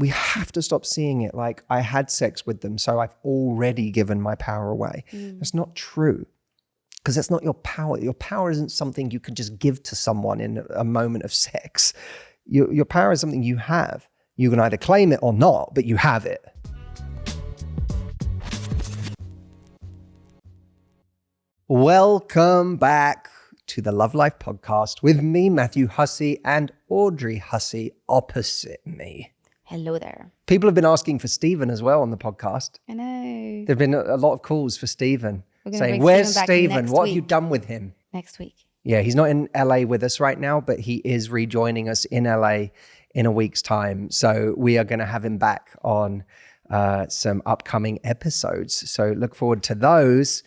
we have to stop seeing it like I had sex with them, so I've already given my power away. That's not true, because that's not your power. Your power isn't something you can just give to someone in a moment of sex. Your power is something you have. You can either claim it or not, but you have it. Welcome back to the Love Life podcast with me, Matthew Hussey, and Audrey Hussey opposite me. Hello there. People have been asking for Stephen as well on the podcast. I know. There've been a lot of calls for Stephen saying, bring where's Stephen back Stephen? next What have you week." done with him? Next week. Yeah, he's not in LA with us right now, but he is rejoining us in LA in a week's time. So we are going to have him back on some upcoming episodes. So look forward to those.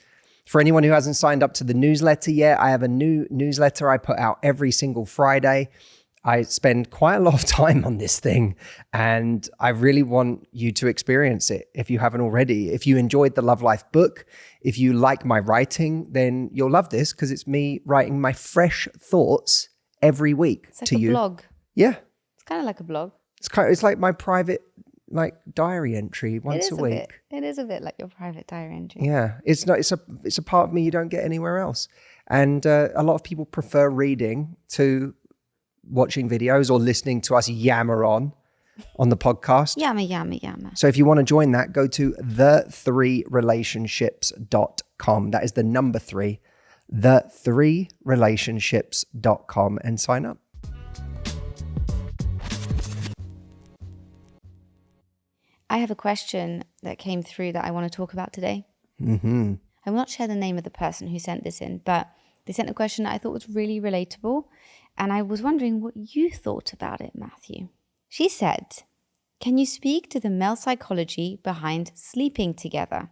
For anyone who hasn't signed up to the newsletter yet, I have a new newsletter I put out every single Friday. I spend quite a lot of time on this thing, and I really want you to experience it if you haven't already. If you enjoyed the Love Life book, if you like my writing, then you'll love this because it's me writing my fresh thoughts every week It's like to a you. blog. Yeah. It's kind of like a blog. It's like my private diary entry once a week. It is a bit like your private diary entry. Yeah, it's a part of me you don't get anywhere else. And a lot of people prefer reading to watching videos or listening to us yammer on the podcast. Yammer. So if you want to join that, go to the3relationships.com. That is the number 3, the3relationships.com, and sign up. I have a question that came through that I want to talk about today. Mm-hmm. I will not share the name of the person who sent this in, but they sent a question that I thought was really relatable. And I was wondering what you thought about it, Matthew. She said, "Can you speak to the male psychology behind sleeping together?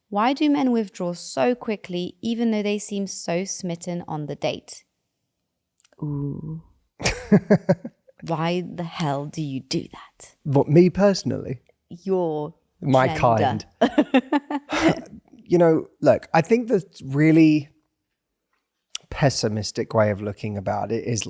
Why do men withdraw so quickly even though they seem so smitten on the date?" Ooh. Why the hell do you do that? What, me personally? Your My gender. kind. Look, I think the really pessimistic way of looking at it is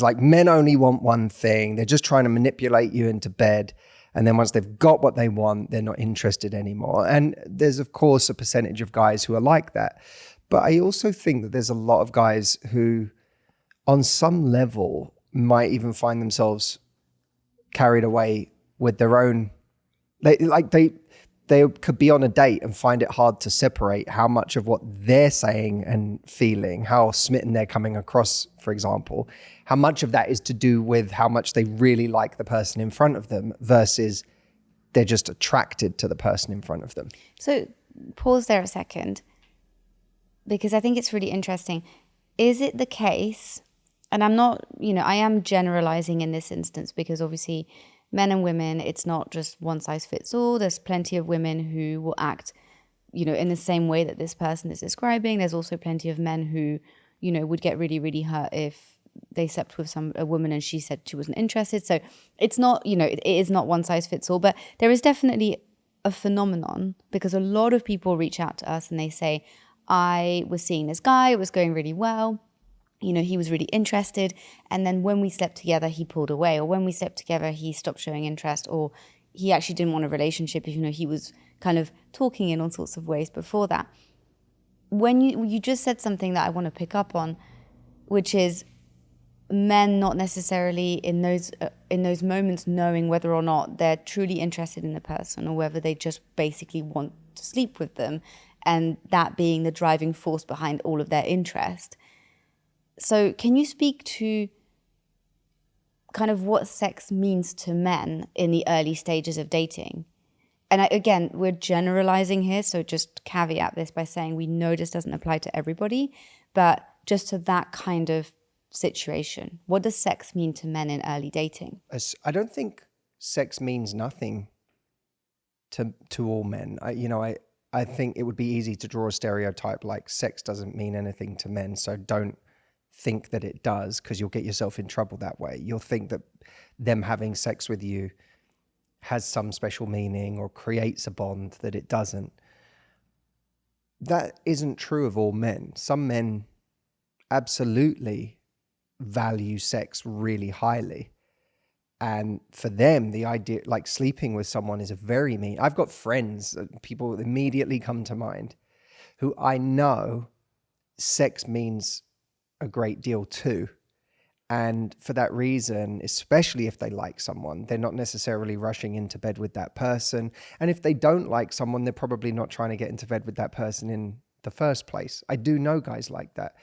like men only want one thing. They're just trying to manipulate you into bed. And then once they've got what they want, they're not interested anymore. And there's, of course, a percentage of guys who are like that. But I also think that there's a lot of guys who, on some level, might even find themselves carried away with their own. They could be on a date and find it hard to separate how much of what they're saying and feeling, how smitten they're coming across, for example, how much of that is to do with how much they really like the person in front of them versus they're just attracted to the person in front of them. So pause there a second, because I think it's really interesting. Is it the case, and I'm not, I am generalizing in this instance because obviously men and women, it's not just one size fits all. There's plenty of women who will act, in the same way that this person is describing. There's also plenty of men who, would get really, really hurt if they slept with a woman and she said she wasn't interested. So it's not, it is not one size fits all, but there is definitely a phenomenon because a lot of people reach out to us and they say, I was seeing this guy, it was going really well. He was really interested. And then when we slept together, he pulled away. Or when we slept together, he stopped showing interest. Or he actually didn't want a relationship. He was kind of talking in all sorts of ways before that. When you just said something that I want to pick up on, which is men not necessarily in those moments knowing whether or not they're truly interested in the person or whether they just basically want to sleep with them. And that being the driving force behind all of their interest. So can you speak to kind of what sex means to men in the early stages of dating? And again, we're generalizing here, so just caveat this by saying we know this doesn't apply to everybody, but just to that kind of situation. What does sex mean to men in early dating? I don't think sex means nothing to all men. I think it would be easy to draw a stereotype like sex doesn't mean anything to men, so don't think that it does, because you'll get yourself in trouble that way. You'll think that them having sex with you has some special meaning or creates a bond that it doesn't. That isn't true of all men. Some men absolutely value sex really highly. And for them, the idea, like sleeping with someone is a very mean. I've got friends, people immediately come to mind, who I know sex means a great deal to. And for that reason, especially if they like someone, they're not necessarily rushing into bed with that person. And if they don't like someone, they're probably not trying to get into bed with that person in the first place. I do know guys like that.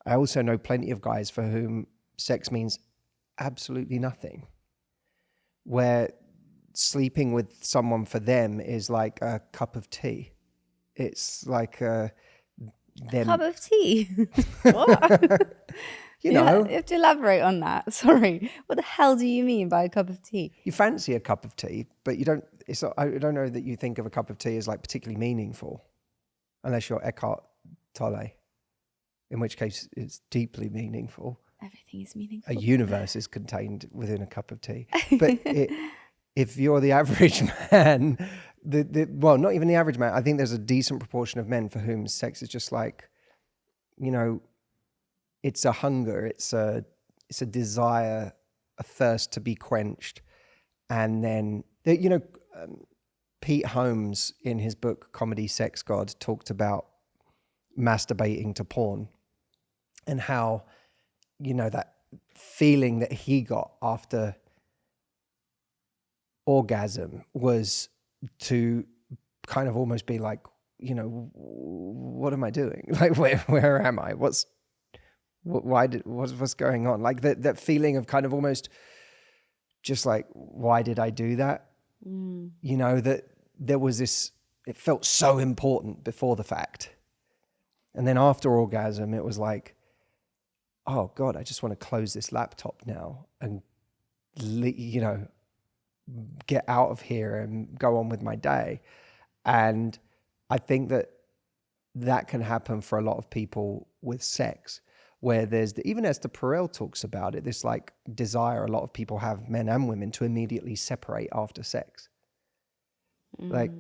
I also know plenty of guys for whom sex means absolutely nothing, where sleeping with someone for them is like a cup of tea. It's like A cup of tea. What? You know, you have to elaborate on that. Sorry. What the hell do you mean by a cup of tea? you fancy a cup of tea, but you don't. It's not, I don't know that you think of a cup of tea as like particularly meaningful, unless you're Eckhart Tolle, in which case it's deeply meaningful. Everything is meaningful. A universe is contained within a cup of tea. But if you're the average man, well, not even the average man, I think there's a decent proportion of men for whom sex is just like, you know, it's a hunger, it's a desire, a thirst to be quenched. And then, you know, Pete Holmes in his book, Comedy Sex God, talked about masturbating to porn and how, you know, that feeling that he got after orgasm was to kind of almost be like, you know, what am I doing? Like, where am I? What's going on? Like that feeling of kind of almost just like, why did I do that? You know, that there was this, it felt so important before the fact. And then after orgasm, it was like, oh God, I just want to close this laptop now and, you know, get out of here and go on with my day. And I think that can happen for a lot of people with sex, where there's even Esther Perel talks about it, this like desire a lot of people have, men and women, to immediately separate after sex. Like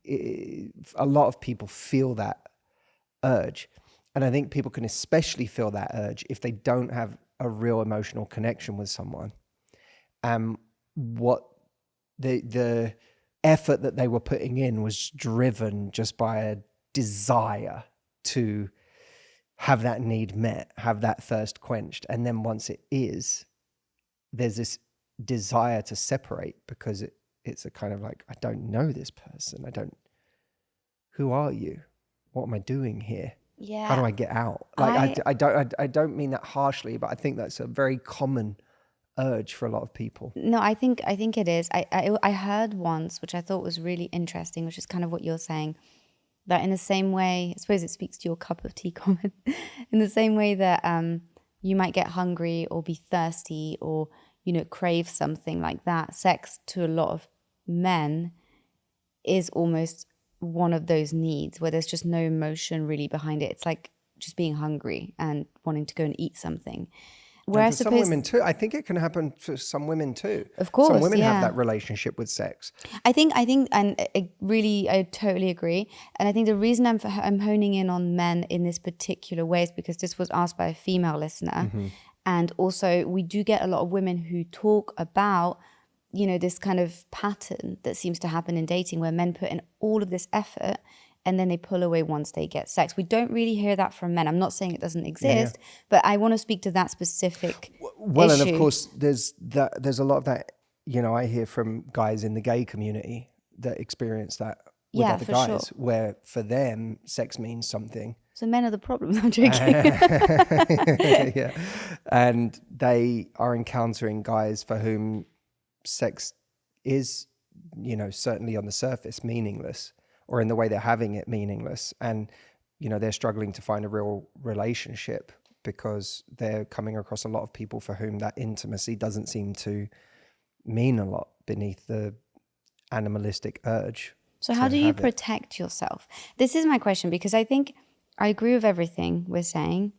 a lot of people feel that urge. And I think people can especially feel that urge if they don't have a real emotional connection with someone. What the effort that they were putting in was driven just by a desire to have that need met, have that thirst quenched. And then once it is, there's this desire to separate because it's a kind of like, I don't know this person. Who are you? What am I doing here? Yeah. How do I get out? Like I don't mean that harshly, but I think that's a very common urge for a lot of people. No, I think it is. I heard once, which I thought was really interesting, which is kind of what you're saying, that in the same way, I suppose it speaks to your cup of tea comment, in the same way that you might get hungry or be thirsty or, you know, crave something like that. Sex to a lot of men is almost one of those needs where there's just no emotion really behind it. It's like just being hungry and wanting to go and eat something. Where I suppose some women too, I think it can happen for some women too. Of course, some women yeah. have that relationship with sex. I think, and I totally agree. And I think the reason I'm honing in on men in this particular way is because this was asked by a female listener, and also we do get a lot of women who talk about, you know, this kind of pattern that seems to happen in dating where men put in all of this effort and then they pull away once they get sex. We don't really hear that from men. I'm not saying it doesn't exist, but I want to speak to that specific issue. And of course, there's a lot of that, you know, I hear from guys in the gay community that experience that with other guys, where for them, sex means something. So men are the problem, I'm joking. Yeah. And they are encountering guys for whom sex is, you know, certainly on the surface meaningless, or in the way they're having it meaningless. And, you know, they're struggling to find a real relationship because they're coming across a lot of people for whom that intimacy doesn't seem to mean a lot beneath the animalistic urge. So how do you protect yourself? This is my question, because I think I agree with everything we're saying,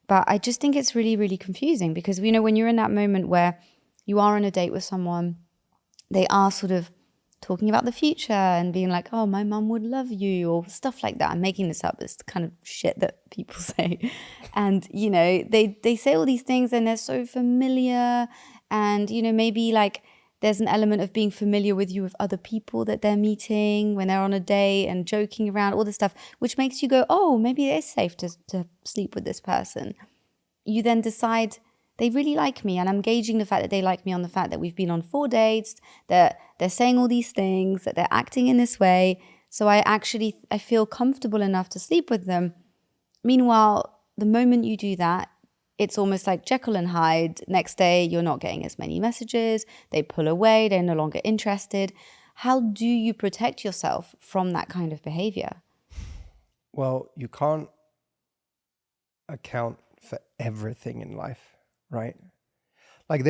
but I just think it's really, really confusing because, you know, when you're in that moment where you are on a date with someone, they are sort of talking about the future and being like, oh, my mum would love you, or stuff like that. I'm making this up. It's the kind of shit that people say. And, you know, they say all these things and they're so familiar. And, you know, maybe like there's an element of being familiar with you with other people that they're meeting when they're on a date and joking around, all this stuff, which makes you go, oh, maybe it is safe to sleep with this person. You then decide they really like me, and I'm gauging the fact that they like me on the fact that we've been on 4 dates, that they're saying all these things, that they're acting in this way. So I feel comfortable enough to sleep with them. Meanwhile, the moment you do that, it's almost like Jekyll and Hyde. Next day, you're not getting as many messages. They pull away. They're no longer interested. How do you protect yourself from that kind of behavior? Well, you can't account for everything in life, right? Like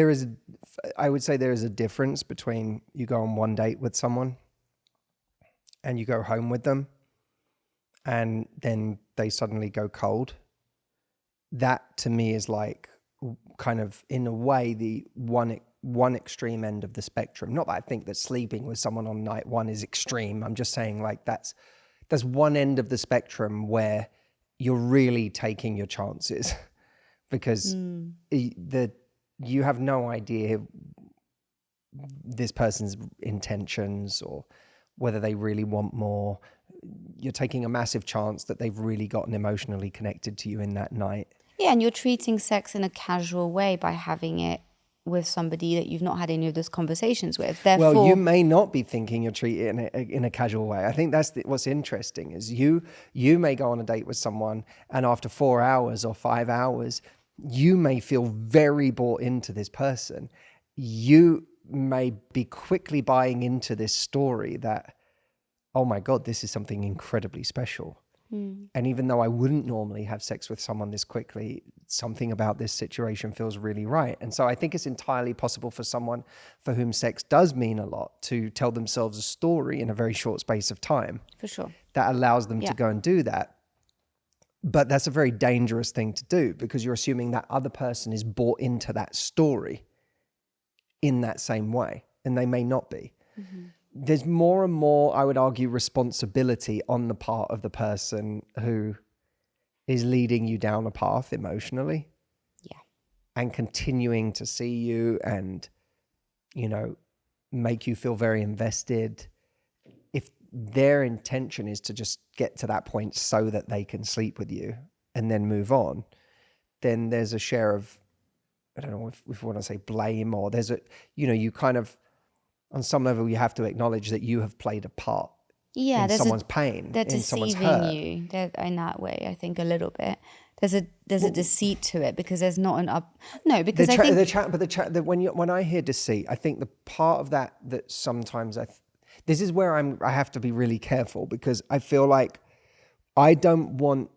I would say there is a difference between you go on one date with someone and you go home with them and then they suddenly go cold. That to me is like kind of in a way the one extreme end of the spectrum. Not that I think that sleeping with someone on night one is extreme. I'm just saying like that's one end of the spectrum where you're really taking your chances because you have no idea this person's intentions or whether they really want more. You're taking a massive chance that they've really gotten emotionally connected to you in that night. Yeah, and you're treating sex in a casual way by having it with somebody that you've not had any of those conversations with. Therefore, well, you may not be thinking you're treating it in a casual way. I think that's what's interesting is you may go on a date with someone and after 4 hours or 5 hours, you may feel very bought into this person. You may be quickly buying into this story that, oh my God, this is something incredibly special. And even though I wouldn't normally have sex with someone this quickly, something about this situation feels really right. And so I think it's entirely possible for someone for whom sex does mean a lot to tell themselves a story in a very short space of time. for sure. That allows them to go and do that. But that's a very dangerous thing to do because you're assuming that other person is bought into that story in that same way, and they may not be. Mm-hmm. There's more and more, I would argue, responsibility on the part of the person who is leading you down a path emotionally. Yeah. And continuing to see you and, you know, make you feel very invested. If their intention is to just get to that point so that they can sleep with you and then move on, then there's a share of, I don't know if we want to say blame, or there's a, you know, you kind of, on some level, you have to acknowledge that you have played a part in someone's pain, they're in someone's deceiving hurt. you. They're in that way, I think, a little bit. There's a deceit to it because there's not an up. No, because When I hear deceit, I think the part of that sometimes this is where I have to be really careful because I feel like I don't want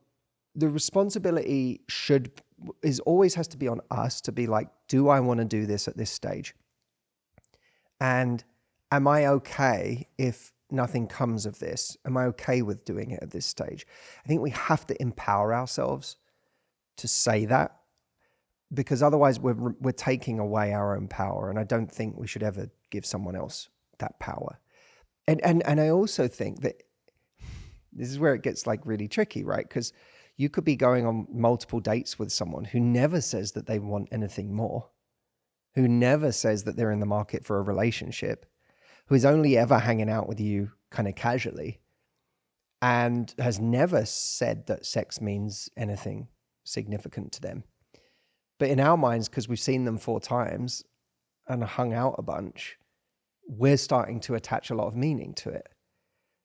the responsibility always has to be on us to be like, do I want to do this at this stage? And am I okay if nothing comes of this? Am I okay with doing it at this stage? I think we have to empower ourselves to say that because otherwise we're taking away our own power. And I don't think we should ever give someone else that power. And I also think that this is where it gets like really tricky, right? Because you could be going on multiple dates with someone who never says that they want anything more, who never says that they're in the market for a relationship, who is only ever hanging out with you kind of casually and has never said that sex means anything significant to them. But in our minds, because we've seen them 4 times and hung out a bunch, we're starting to attach a lot of meaning to it.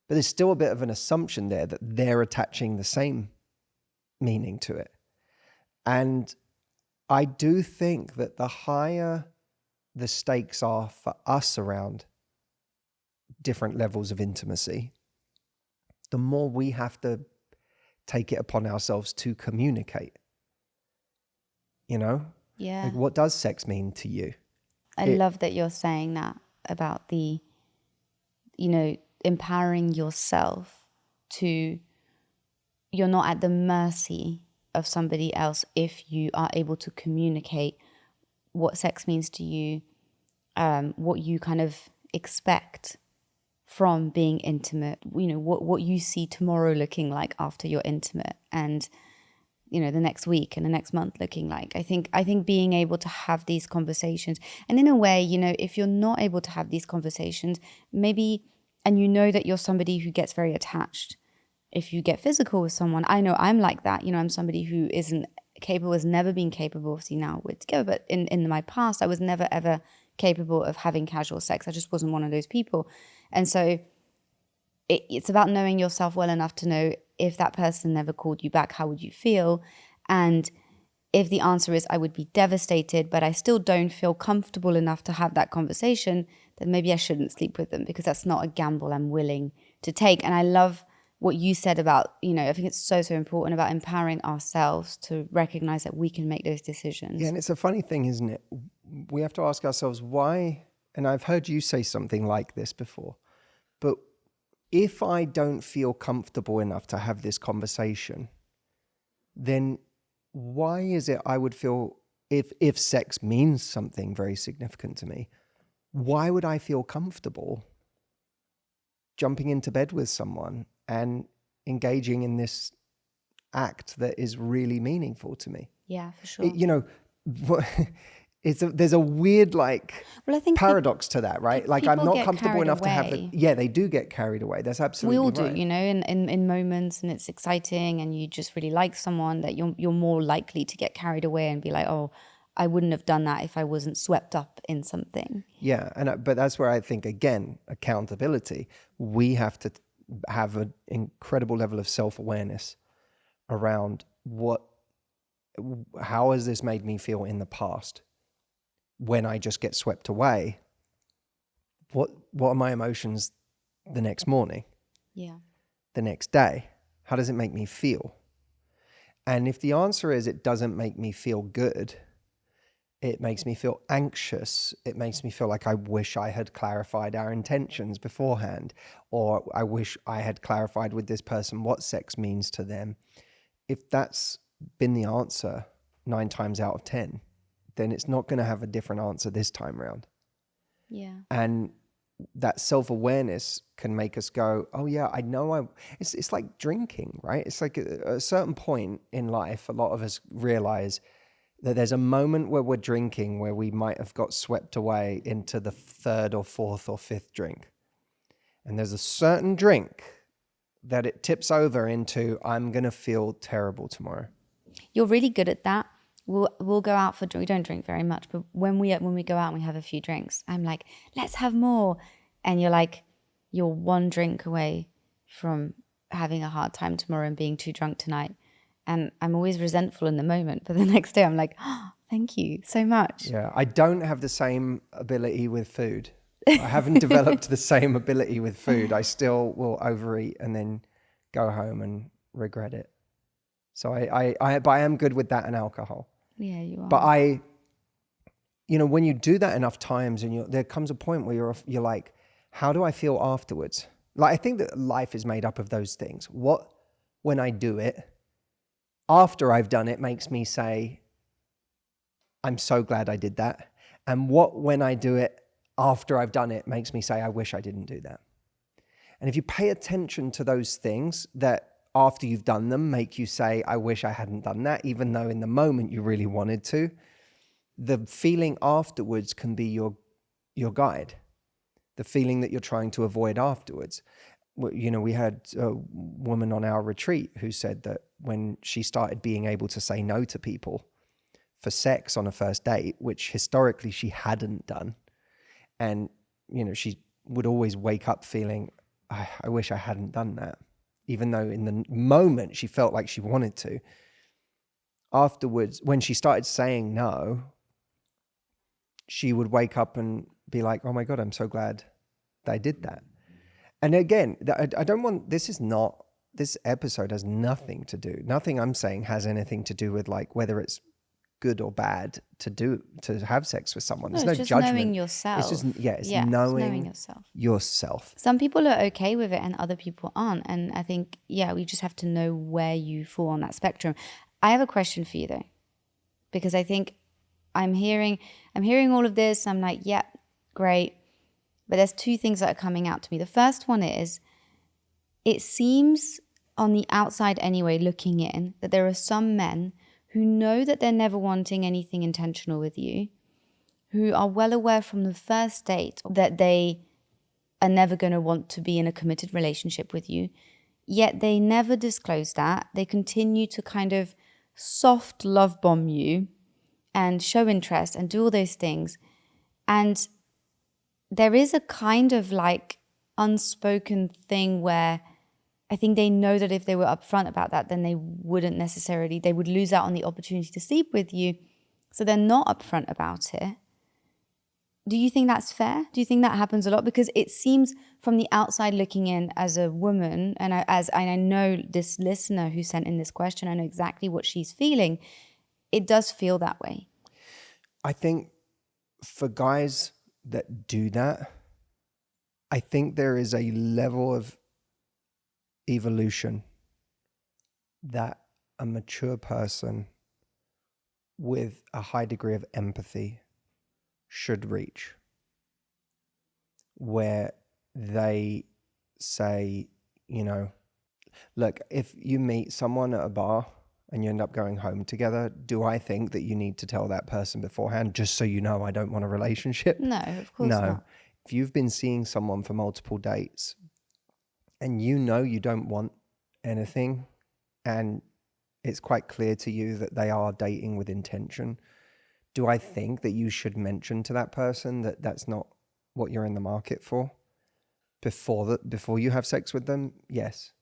But there's still a bit of an assumption there that they're attaching the same meaning to it. And I do think that the higher the stakes are for us around different levels of intimacy, the more we have to take it upon ourselves to communicate. You know? Yeah. Like, what does sex mean to you? I love that you're saying that about the, you know, empowering yourself to, you're not at the mercy of somebody else if you are able to communicate what sex means to you, what you kind of expect from being intimate, you know, what you see tomorrow looking like after you're intimate. And the next week and the next month looking like? I think being able to have these conversations, and in a way, if you're not able to have these conversations, maybe, and that you're somebody who gets very attached. If you get physical with someone, I know I'm like that. I'm somebody who isn't capable, has never been capable, obviously now we're together, but in my past, I was never ever capable of having casual sex. I just wasn't one of those people. And so it's about knowing yourself well enough to know, if that person never called you back, how would you feel? And if the answer is I would be devastated, but I still don't feel comfortable enough to have that conversation, then maybe I shouldn't sleep with them, because that's not a gamble I'm willing to take. And I love what you said about, I think it's so, so important about empowering ourselves to recognize that we can make those decisions. Yeah, and it's a funny thing, isn't it? We have to ask ourselves why, and I've heard you say something like this before, but if I don't feel comfortable enough to have this conversation, then why is it I would feel, if sex means something very significant to me, why would I feel comfortable jumping into bed with someone and engaging in this act that is really meaningful to me? Yeah, for sure. There's a weird I think paradox to that, right? Like, I'm not comfortable enough to have the, they do get carried away. That's absolutely right. We all do, in moments, and it's exciting, and you just really like someone, that you're more likely to get carried away and be like, oh, I wouldn't have done that if I wasn't swept up in something. Yeah, but that's where I think, again, accountability. We have to have an incredible level of self-awareness around how has this made me feel in the past? When I just get swept away, what are my emotions the next morning? Yeah. The next day? How does it make me feel? And if the answer is it doesn't make me feel good, it makes me feel anxious, it makes me feel like I wish I had clarified our intentions beforehand, or I wish I had clarified with this person what sex means to them. If that's been the answer 9 times out of 10, then it's not going to have a different answer this time around. Yeah. And that self-awareness can make us go, oh yeah, I know it's like drinking, right? It's like at a certain point in life, a lot of us realize that there's a moment where we're drinking where we might have got swept away into the 3rd or 4th or 5th drink. And there's a certain drink that it tips over into, I'm going to feel terrible tomorrow. You're really good at that. We'll go out for drink. We don't drink very much, but when we go out and we have a few drinks, I'm like, let's have more. And you're like, you're one drink away from having a hard time tomorrow and being too drunk tonight. And I'm always resentful in the moment, but the next day I'm like, oh, thank you so much. Yeah, I don't have the same ability with food. I haven't developed the same ability with food. I still will overeat and then go home and regret it. So but I am good with that and alcohol. Yeah, you are. But when you do that enough times, and there comes a point where you're like, how do I feel afterwards? Like, I think that life is made up of those things. What, when I do it, after I've done it, makes me say, I'm so glad I did that. And what, when I do it after I've done it, makes me say, I wish I didn't do that. And if you pay attention to those things that after you've done them make you say, I wish I hadn't done that, even though in the moment you really wanted to, the feeling afterwards can be your guide. The feeling that you're trying to avoid afterwards. We had a woman on our retreat who said that when she started being able to say no to people for sex on a first date, which historically she hadn't done, and she would always wake up feeling, I wish I hadn't done that, even though in the moment she felt like she wanted to. Afterwards, when she started saying no, she would wake up and be like, oh my God, I'm so glad that I did that. And again, I don't want, this episode has nothing I'm saying has anything to do with like whether it's good or bad to have sex with someone. There's no just judgment. Knowing yourself. It's just knowing yourself. Some people are okay with it and other people aren't. And I think, we just have to know where you fall on that spectrum. I have a question for you though, because I think I'm hearing all of this. I'm like, great. But there's 2 things that are coming out to me. The first one is, it seems on the outside anyway, looking in, that there are some men who know that they're never wanting anything intentional with you, who are well aware from the first date that they are never going to want to be in a committed relationship with you, yet they never disclose that. They continue to kind of soft love bomb you and show interest and do all those things. And there is a kind of like unspoken thing where I think they know that if they were upfront about that, then they would lose out on the opportunity to sleep with you. So they're not upfront about it. Do you think that's fair? Do you think that happens a lot? Because it seems from the outside looking in as a woman, and I know this listener who sent in this question, I know exactly what she's feeling. It does feel that way. I think for guys that do that, I think there is a level of evolution that a mature person with a high degree of empathy should reach, where they say, you know, look, if you meet someone at a bar and you end up going home together, do I think that you need to tell that person beforehand, just so you know I don't want a relationship? No, of course not. If you've been seeing someone for multiple dates and you know you don't want anything, and it's quite clear to you that they are dating with intention, do I think that you should mention to that person that that's not what you're in the market for before you have sex with them? Yes.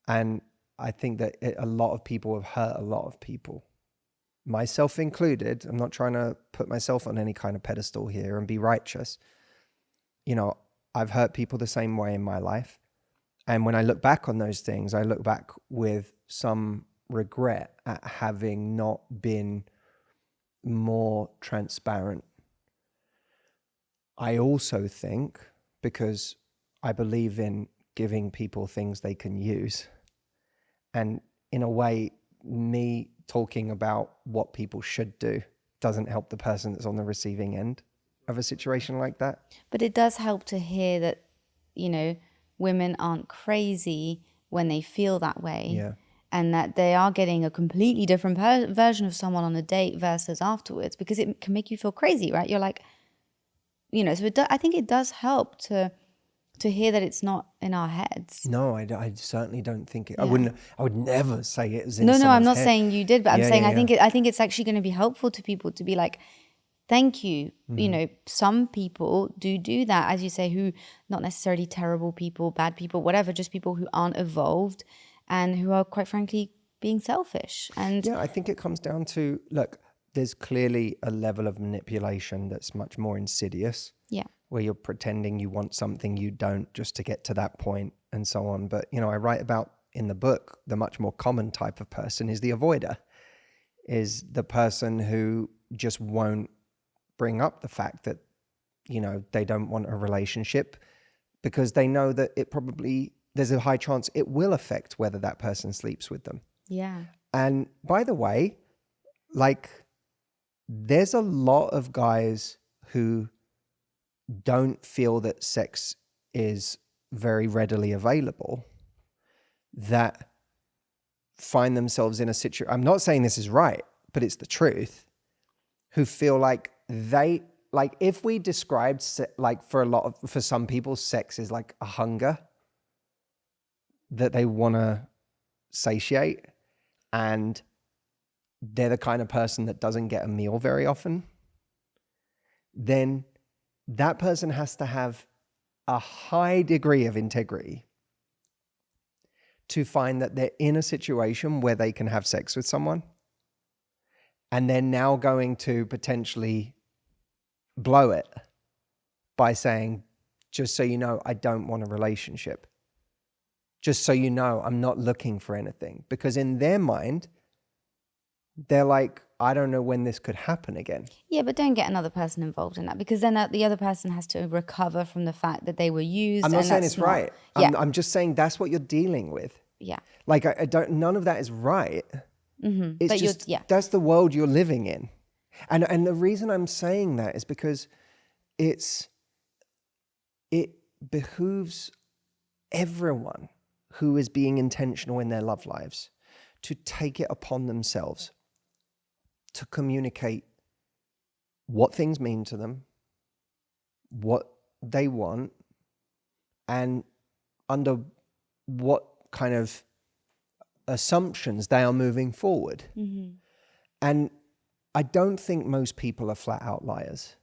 And I think that a lot of people have hurt a lot of people, myself included. I'm not trying to put myself on any kind of pedestal here and be righteous. You know, I've hurt people the same way in my life. And when I look back on those things, I look back with some regret at having not been more transparent. I also think, because I believe in giving people things they can use, and in a way, me talking about what people should do doesn't help the person that's on the receiving end of a situation like that. But it does help to hear that, you know, women aren't crazy when they feel that way. Yeah. And that they are getting a completely different version of someone on a date versus afterwards, because it can make you feel crazy, right? You're like, you know, so I think it does help to hear that it's not in our heads. No, I certainly don't think it. Yeah. I would never say it was in No, someone's I'm not head. saying you did, but I'm saying yeah. I think it's actually going to be helpful to people to be like, thank you. Mm-hmm. You know, some people do that, as you say, who not necessarily terrible people, bad people, whatever, just people who aren't evolved and who are, quite frankly, being selfish. And yeah, I think it comes down to, look, there's clearly a level of manipulation that's much more insidious. Yeah. Where you're pretending you want something you don't just to get to that point and so on. But, you know, I write about in the book, the much more common type of person is the avoider, is the person who just won't bring up the fact that, you know, they don't want a relationship because they know that there's a high chance it will affect whether that person sleeps with them. yeah. And by the way, like, there's a lot of guys who don't feel that sex is very readily available that find themselves in a situation. I'm not saying this is right, but it's the truth. Who feel like if we described for some people, sex is like a hunger that they want to satiate, and they're the kind of person that doesn't get a meal very often, then that person has to have a high degree of integrity to find that they're in a situation where they can have sex with someone, and they're now going to potentially blow it by saying, just so you know, I don't want a relationship. Just so you know, I'm not looking for anything. Because in their mind, they're like, I don't know when this could happen again. Yeah, but don't get another person involved in that, because then the other person has to recover from the fact that they were used. I'm not saying it's right. Yeah. I'm just saying that's what you're dealing with. Yeah. Like, none of that is right. Mm-hmm. It's but just, that's the world you're living in. And the reason I'm saying that is because it behooves everyone who is being intentional in their love lives to take it upon themselves to communicate what things mean to them, what they want, and under what kind of assumptions they are moving forward. Mm-hmm. And I don't think most people are flat out liars.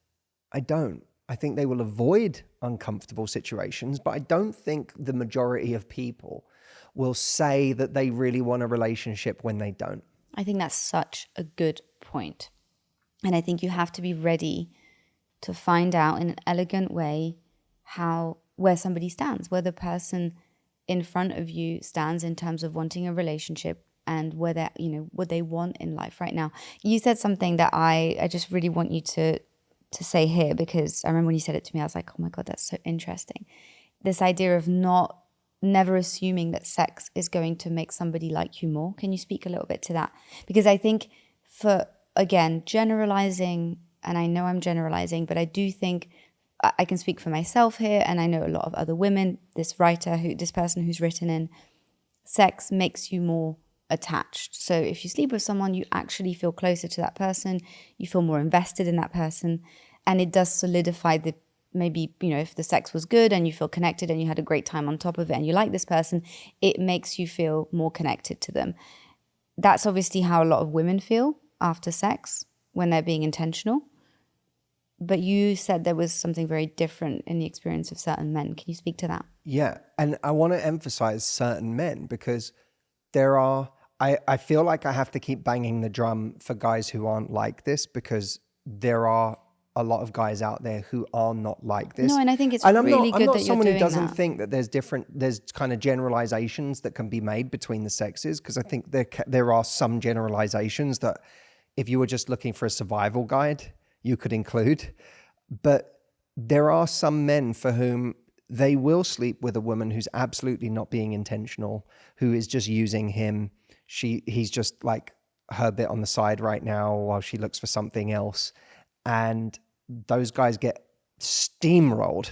I don't. I think they will avoid uncomfortable situations, but I don't think the majority of people will say that they really want a relationship when they don't. I think that's such a good point. And I think you have to be ready to find out in an elegant way where somebody stands, where the person in front of you stands in terms of wanting a relationship and whether, what they want in life right now. You said something that I just really want you to say here, because I remember when you said it to me, I was like, oh my God, that's so interesting. This idea of never assuming that sex is going to make somebody like you more. Can you speak a little bit to that? Because I think again, generalizing, and I know I'm generalizing, but I do think I can speak for myself here, and I know a lot of other women, this person who's written in, sex makes you more attached. So if you sleep with someone, you actually feel closer to that person, you feel more invested in that person, and it does solidify maybe, if the sex was good and you feel connected and you had a great time on top of it and you like this person, it makes you feel more connected to them. That's obviously how a lot of women feel after sex when they're being intentional. But you said there was something very different in the experience of certain men. Can you speak to that? Yeah. And I want to emphasize certain men, because I feel like I have to keep banging the drum for guys who aren't like this, because there are a lot of guys out there who are not like this. No, and I think it's and really good that you're doing that. I'm not someone who doesn't think that there's kind of generalizations that can be made between the sexes, because I think there are some generalizations that if you were just looking for a survival guide, you could include. But there are some men for whom they will sleep with a woman who's absolutely not being intentional, who is just using him. He's just like her bit on the side right now while she looks for something else. And those guys get steamrolled,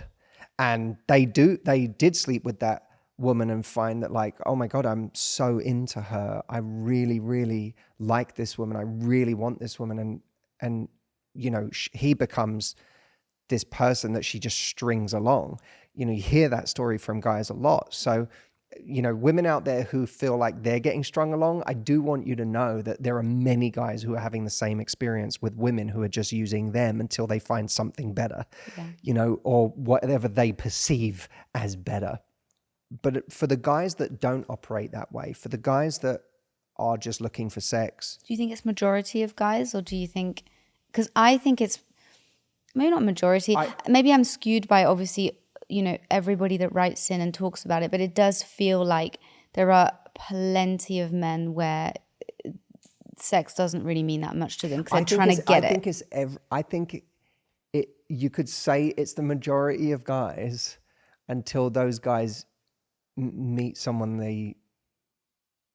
and they did sleep with that woman and find that, like, oh my God, I'm so into her. I really, really like this woman. I really want this woman. And he becomes this person that she just strings along. You hear that story from guys a lot. So, women out there who feel like they're getting strung along, I do want you to know that there are many guys who are having the same experience with women who are just using them until they find something better, or whatever they perceive as better. But for the guys that don't operate that way, for the guys that are just looking for sex. Do you think it's majority of guys, or do you think, because I think it's maybe not majority, maybe I'm skewed by obviously everybody that writes in and talks about it, but it does feel like there are plenty of men where sex doesn't really mean that much to them because they're trying to get it. I think you could say it's the majority of guys until those guys meet someone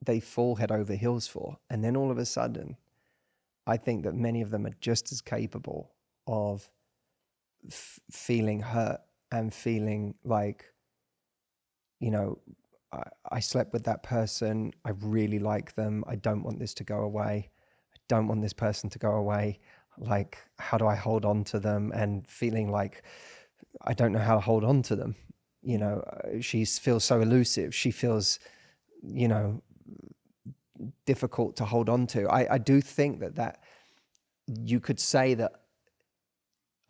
they fall head over heels for, and then all of a sudden, I think that many of them are just as capable of feeling hurt and feeling like, I slept with that person. I really like them. I don't want this to go away. I don't want this person to go away. Like, how do I hold on to them? And feeling like I don't know how to hold on to them. She feels so elusive. She feels, difficult to hold on to. I do think that you could say that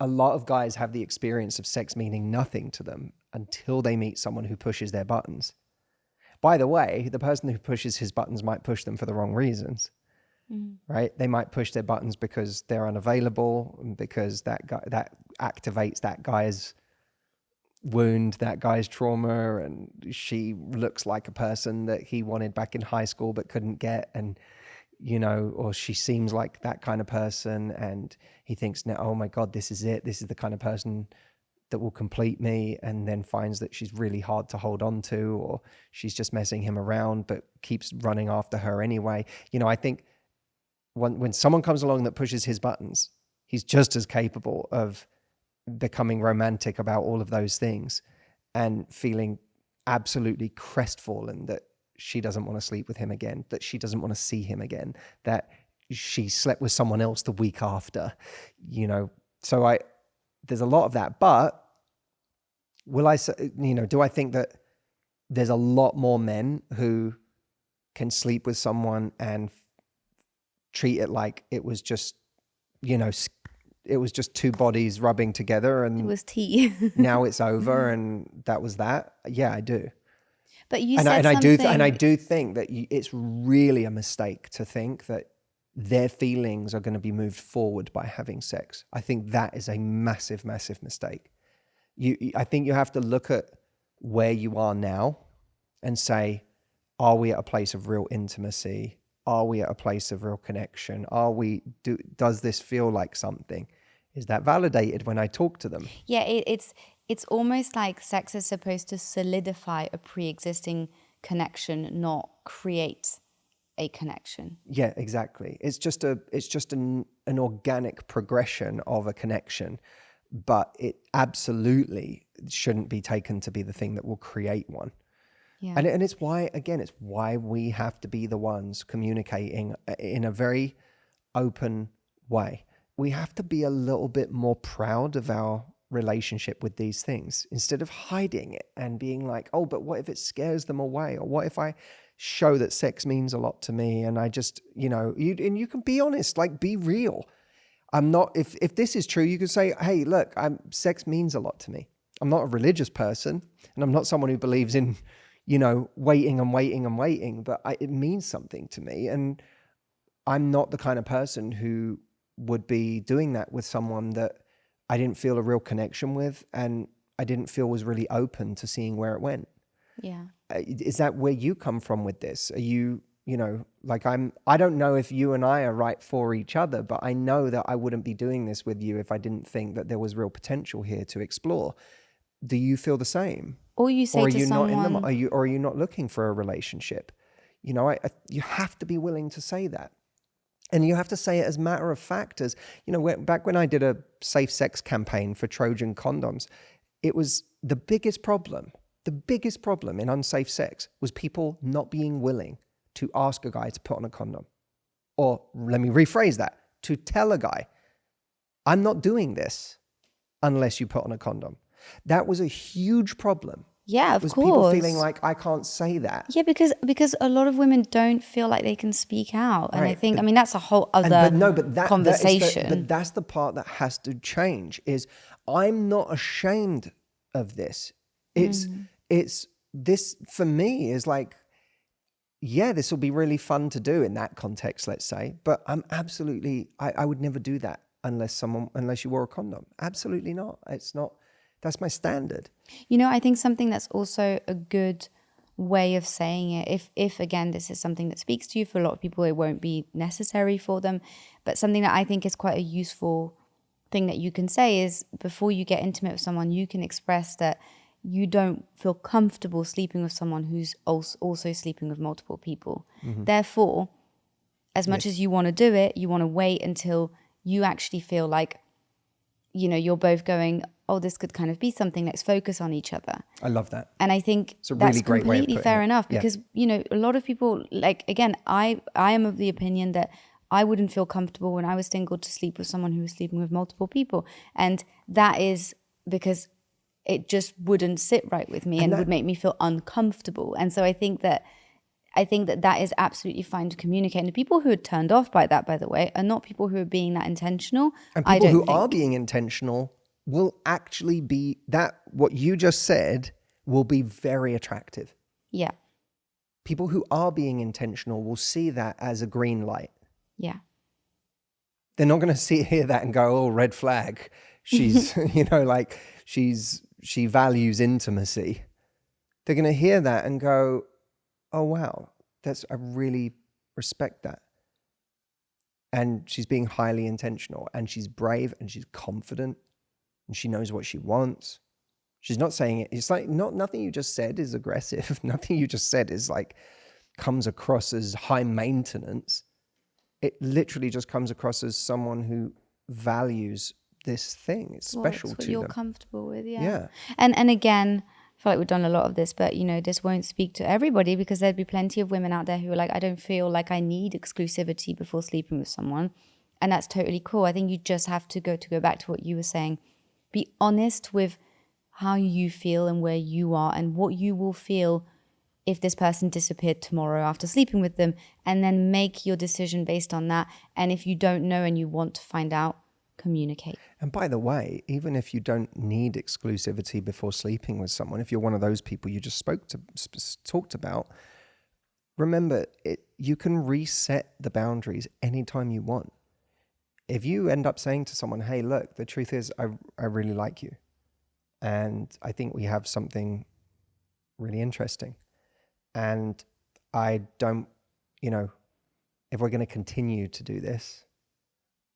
a lot of guys have the experience of sex meaning nothing to them until they meet someone who pushes their buttons. By the way, the person who pushes his buttons might push them for the wrong reasons, right? They might push their buttons because they're unavailable, and because that activates that guy's wound, that guy's trauma, and she looks like a person that he wanted back in high school but couldn't get, and or she seems like that kind of person, and he thinks, now, oh my God, this is it. This is the kind of person that will complete me, and then finds that she's really hard to hold on to, or she's just messing him around but keeps running after her anyway. I think when someone comes along that pushes his buttons, he's just as capable of becoming romantic about all of those things and feeling absolutely crestfallen that she doesn't want to sleep with him again, that she doesn't want to see him again, that she slept with someone else the week after, so there's a lot of that. But will I say, do I think that there's a lot more men who can sleep with someone and treat it like it was just, it was just two bodies rubbing together and it was tea. now it's over and that was that? Yeah, I do. But you and said something. I do think that it's really a mistake to think that their feelings are going to be moved forward by having sex. I think that is a massive, massive mistake. I think you have to look at where you are now and say, are we at a place of real intimacy? Are we at a place of real connection? Does this feel like something? Is that validated when I talk to them? Yeah, it's almost like sex is supposed to solidify a pre-existing connection, not create a connection. Yeah, exactly. It's just an organic progression of a connection, but it absolutely shouldn't be taken to be the thing that will create one. Yeah. And it's why we have to be the ones communicating in a very open way. We have to be a little bit more proud of our relationship with these things instead of hiding it and being like, oh, but what if it scares them away? Or what if I show that sex means a lot to me and I just, you can be honest, like be real. I'm not, if this is true, you can say, hey, look, sex means a lot to me. I'm not a religious person and I'm not someone who believes in, waiting and waiting and waiting, but it means something to me. And I'm not the kind of person who would be doing that with someone that I didn't feel a real connection with and I didn't feel was really open to seeing where it went. Yeah. Is that where you come from with this? Are you, I don't know if you and I are right for each other, but I know that I wouldn't be doing this with you if I didn't think that there was real potential here to explore. Do you feel the same? Or you say to someone, are you not looking for a relationship? You have to be willing to say that. And you have to say it as matter of fact, as, back when I did a safe sex campaign for Trojan condoms, it was the biggest problem in unsafe sex was people not being willing to ask a guy to put on a condom. Or let me rephrase that, to tell a guy, I'm not doing this unless you put on a condom. That was a huge problem. Yeah, of was course. People feeling like, I can't say that. Yeah, because a lot of women don't feel like they can speak out. And Right. I think, that's a whole other conversation. But that's the part that has to change is I'm not ashamed of this. It's this for me is like, yeah, this will be really fun to do in that context, let's say, but I'm absolutely, I would never do that unless you wore a condom. Absolutely not. It's not, that's my standard. I think something that's also a good way of saying it, if again, this is something that speaks to you, for a lot of people, it won't be necessary for them, but something that I think is quite a useful thing that you can say is before you get intimate with someone, you can express that you don't feel comfortable sleeping with someone who's also sleeping with multiple people. Mm-hmm. Therefore, as much as you want to do it, you want to wait until you actually feel like, you're both going, oh, this could kind of be something. Let's focus on each other. I love that. And I think it's a really that's great way of completely fair enough because, a lot of people, like, again, I am of the opinion that I wouldn't feel comfortable when I was single to sleep with someone who was sleeping with multiple people. And that is because it just wouldn't sit right with me and would make me feel uncomfortable. And so I think that is absolutely fine to communicate. And the people who are turned off by that, by the way, are not people who are being that intentional. And people who are being intentional will actually be that, what you just said, will be very attractive. Yeah. People who are being intentional will see that as a green light. Yeah. They're not going to hear that and go, oh, red flag. She's, she values intimacy. They're going to hear that and go, oh, wow, I really respect that. And she's being highly intentional and she's brave and she's confident and she knows what she wants. She's not saying it. It's like nothing you just said is aggressive. Nothing you just said is like comes across as high maintenance. It literally just comes across as someone who values this thing. It's special to them. What you're comfortable with, yeah. Yeah. And again, feel like we've done a lot of this, but, you know, this won't speak to everybody, because there'd be plenty of women out there who are like, I don't feel like I need exclusivity before sleeping with someone. And that's totally cool. I think you just have to go back to what you were saying. Be honest with how you feel and where you are and what you will feel if this person disappeared tomorrow after sleeping with them, and then make your decision based on that. And if you don't know and you want to find out, communicate. And by the way, even if you don't need exclusivity before sleeping with someone, if you're one of those people you just talked about, remember, you can reset the boundaries anytime you want. If you end up saying to someone, hey, look, the truth is I really like you, and I think we have something really interesting, and I don't, you know, if we're going to continue to do this,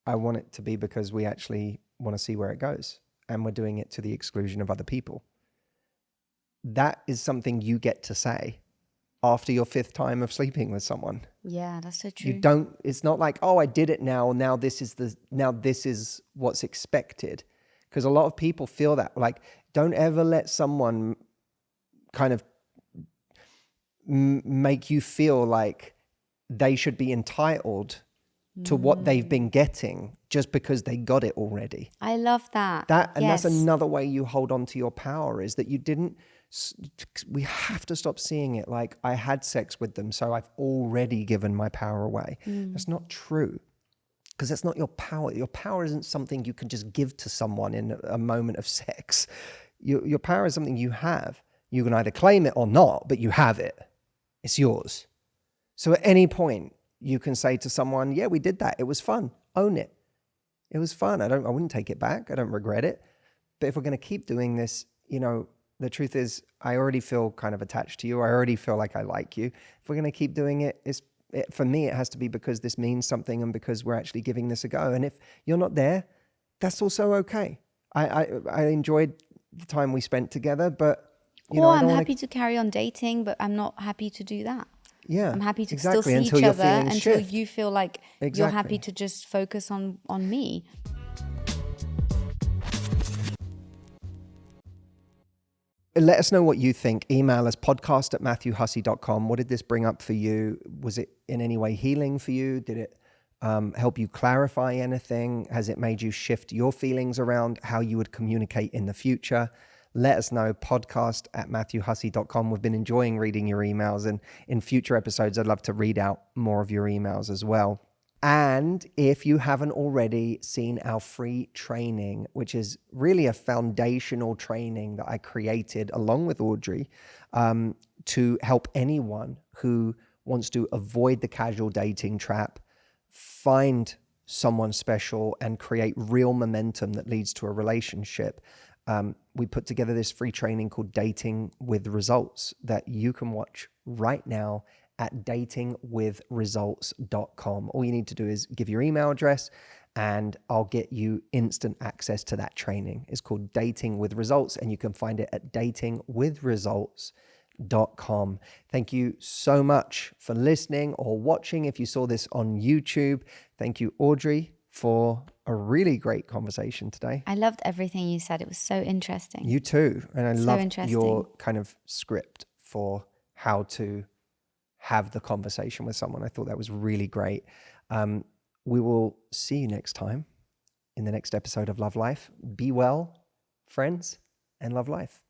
I want it to be because we actually want to see where it goes, and we're doing it to the exclusion of other people. That is something you get to say after your 5th time of sleeping with someone. Yeah, that's so true. It's not like, oh, I did it now this is what's expected. Because a lot of people feel that, like, don't ever let someone kind of make you feel like they should be entitled to what they've been getting just because they got it already. I love that. And that's another way you hold on to your power, is that you didn't. We have to stop seeing it like I had sex with them, so I've already given my power away. That's not true, because that's not your power. Your power isn't something you can just give to someone in a moment of sex. Your power is something you have. You can either claim it or not, but you have it. It's yours. So at any point, you can say to someone, yeah, we did that. It was fun. Own it. It was fun. I wouldn't take it back. I don't regret it. But if we're going to keep doing this, you know, the truth is I already feel kind of attached to you. I already feel like I like you. If we're going to keep doing it, for me, it has to be because this means something and because we're actually giving this a go. And if you're not there, that's also okay. I enjoyed the time we spent together, but I'm happy to carry on dating, but I'm not happy to do that. Yeah, I'm happy to exactly, still see until each your other feelings until shift. you feel like Exactly. you're happy to just focus on me. Let us know what you think. Email us podcast@matthewhussey.com. What did this bring up for you? Was it in any way healing for you? Did it help you clarify anything? Has it made you shift your feelings around how you would communicate in the future? Let us know, podcast@matthewhussey.com. We've been enjoying reading your emails, and in future episodes, I'd love to read out more of your emails as well. And if you haven't already seen our free training, which is really a foundational training that I created along with Audrey to help anyone who wants to avoid the casual dating trap, find someone special, and create real momentum that leads to a relationship, we put together this free training called Dating with Results that you can watch right now at datingwithresults.com. All you need to do is give your email address and I'll get you instant access to that training. It's called Dating with Results, and you can find it at datingwithresults.com. Thank you so much for listening or watching. If you saw this on YouTube, thank you, Audrey, for a really great conversation today. I loved everything you said. It was so interesting. You too. And I love interesting. your kind of script for how to have the conversation with someone. I thought that was really great. We will see you next time in the next episode of Love Life. Be well, friends, and love life.